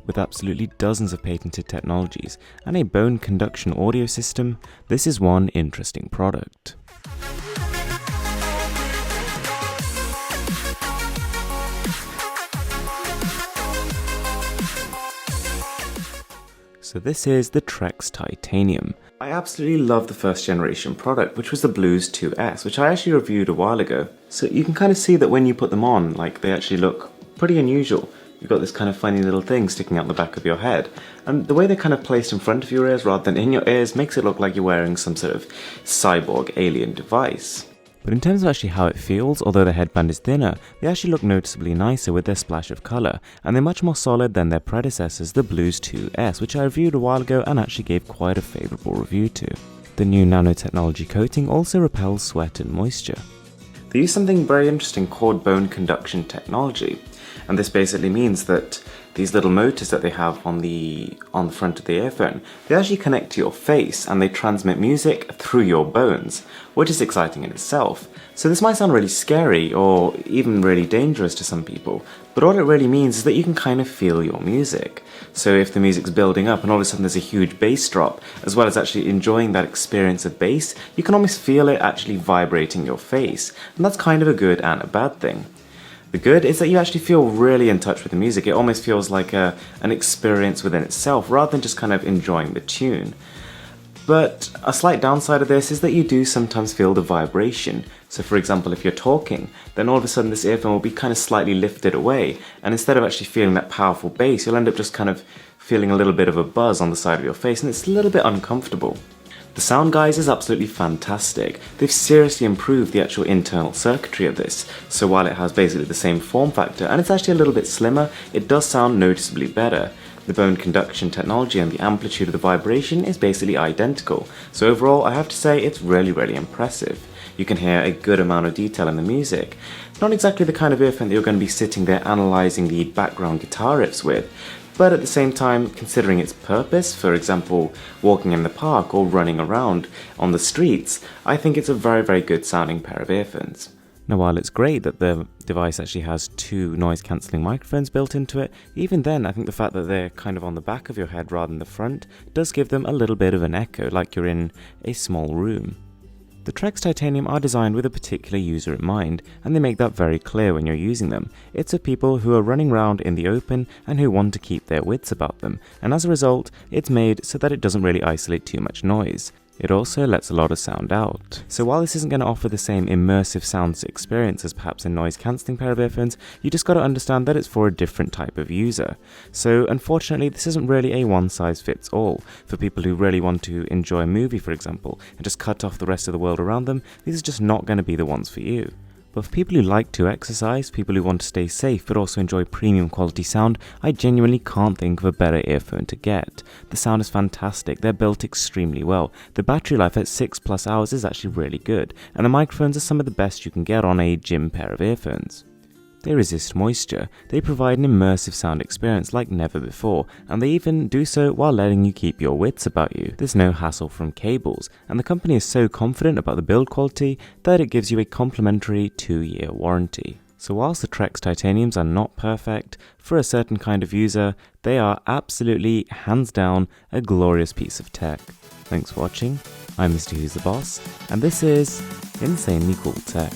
With absolutely dozens of patented technologies and a bone conduction audio system, this is one interesting product. So this is the Trekz Titanium. I absolutely love the first generation product, which was the Blues 2S, which I actually reviewed a while ago. So you can kind of see that when you put them on, like, they actually look pretty unusual. You've got this kind of funny little thing sticking out the back of your head. And the way they're kind of placed in front of your ears rather than in your ears makes it look like you're wearing some sort of cyborg alien device. But in terms of actually how it feels, although the headband is thinner, they actually look noticeably nicer with their splash of colour, and they're much more solid than their predecessors, the Blues 2S, which I reviewed a while ago and actually gave quite a favourable review to. The new nanotechnology coating also repels sweat and moisture. They use something very interesting called bone conduction technology, and this basically means that these little motors that they have on the front of the earphone, they actually connect to your face and they transmit music through your bones, which is exciting in itself. So this might sound really scary or even really dangerous to some people, but all it really means is that you can kind of feel your music. So if the music's building up and all of a sudden there's a huge bass drop, as well as actually enjoying that experience of bass, you can almost feel it actually vibrating your face, and that's kind of a good and a bad thing. The good is that you actually feel really in touch with the music. It almost feels like an experience within itself rather than just kind of enjoying the tune. But a slight downside of this is that you do sometimes feel the vibration. So for example, if you're talking, then all of a sudden this earphone will be kind of slightly lifted away, and instead of actually feeling that powerful bass, you'll end up just kind of feeling a little bit of a buzz on the side of your face, and it's a little bit uncomfortable. The sound, guys, is absolutely fantastic. They've seriously improved the actual internal circuitry of this, so while it has basically the same form factor and it's actually a little bit slimmer, it does sound noticeably better. The bone conduction technology and the amplitude of the vibration is basically identical, so overall I have to say it's really impressive. You can hear a good amount of detail in the music. Not exactly the kind of earphone that you're going to be sitting there analysing the background guitar riffs with, but at the same time, considering its purpose, for example, walking in the park or running around on the streets, I think it's a very good sounding pair of earphones. Now while it's great that the device actually has two noise cancelling microphones built into it, even then I think the fact that they're kind of on the back of your head rather than the front does give them a little bit of an echo, like you're in a small room. The Trekz Titanium are designed with a particular user in mind, and they make that very clear when you're using them. It's for people who are running around in the open and who want to keep their wits about them, and as a result, it's made so that it doesn't really isolate too much noise. It also lets a lot of sound out. So while this isn't going to offer the same immersive sounds experience as perhaps a noise cancelling pair of earphones, you just got to understand that it's for a different type of user. So unfortunately, this isn't really a one-size-fits-all. For people who really want to enjoy a movie, for example, and just cut off the rest of the world around them, these are just not going to be the ones for you. But for people who like to exercise, people who want to stay safe but also enjoy premium quality sound, I genuinely can't think of a better earphone to get. The sound is fantastic, they're built extremely well, the battery life at 6+ hours is actually really good, and the microphones are some of the best you can get on a gym pair of earphones. They resist moisture, they provide an immersive sound experience like never before, and they even do so while letting you keep your wits about you. There's no hassle from cables, and the company is so confident about the build quality that it gives you a complimentary 2-year warranty. So whilst the Trekz Titaniums are not perfect, for a certain kind of user, they are absolutely, hands down, a glorious piece of tech. Thanks for watching, I'm Mrwhosetheboss, and this is Insanely Cool Tech.